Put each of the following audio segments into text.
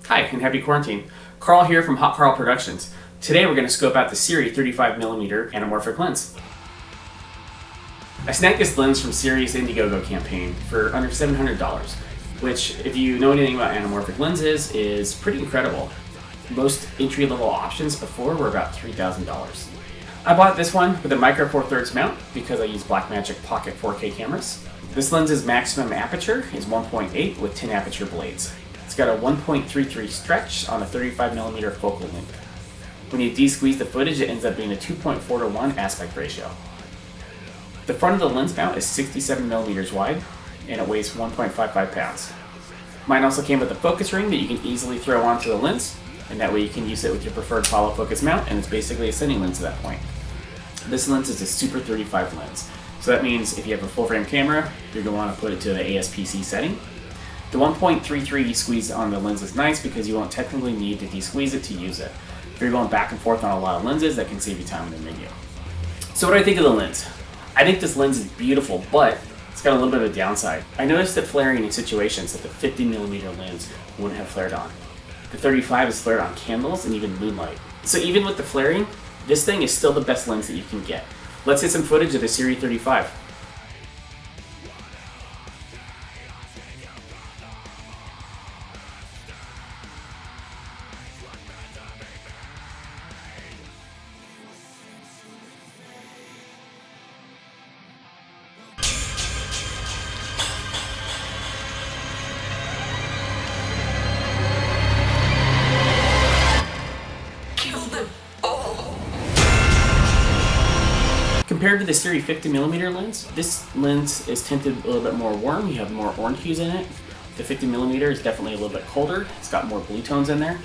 Hi, and happy quarantine. Carl here from Hot Carl Productions. Today we're going to scope out the Sirui 35mm anamorphic lens. I snagged this lens from Siri's Indiegogo campaign for under $700, which, if you know anything about anamorphic lenses, is pretty incredible. Most entry-level options before were about $3,000. I bought this one with a micro 4/3 mount because I use Blackmagic Pocket 4K cameras. This lens's maximum aperture is 1.8 with 10 aperture blades. It's got a 1.33 stretch on a 35mm focal length. When you de-squeeze the footage, it ends up being a 2.4:1 aspect ratio. The front of the lens mount is 67mm wide, and it weighs 1.55 pounds. Mine also came with a focus ring that you can easily throw onto the lens, and that way you can use it with your preferred follow focus mount, and it's basically a sending lens at that point. This lens is a Super 35 lens, so that means if you have a full frame camera, you're going to want to put it to the ASPC setting. The 1.33 squeeze on the lens is nice because you won't technically need to de-squeeze it to use it. If you're going back and forth on a lot of lenses, that can save you time in the menu. So what do I think of the lens? I think this lens is beautiful, but it's got a little bit of a downside. I noticed that flaring in situations that the 50mm lens wouldn't have flared on. The 35 is flared on candles and even moonlight. So even with the flaring, this thing is still the best lens that you can get. Let's hit some footage of the Sirui 35. Compared to the Sirui 50mm lens, this lens is tinted a little bit more warm. You have more orange hues in it. The 50mm is definitely a little bit colder. It's got more blue tones in there.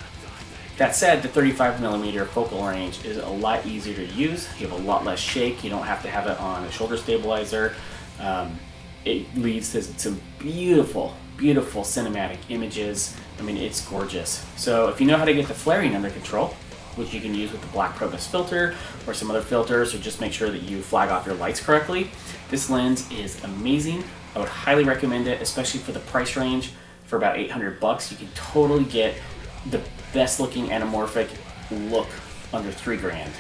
That said, the 35mm focal range is a lot easier to use. You have a lot less shake. You don't have to have it on a shoulder stabilizer. It leads to some beautiful, beautiful cinematic images. I mean, it's gorgeous. So if you know how to get the flaring under control, which you can use with the black Probus filter or some other filters, or just make sure that you flag off your lights correctly, this lens is amazing. I would highly recommend it, especially for the price range. For about $800, you can totally get the best looking anamorphic look under $3 grand.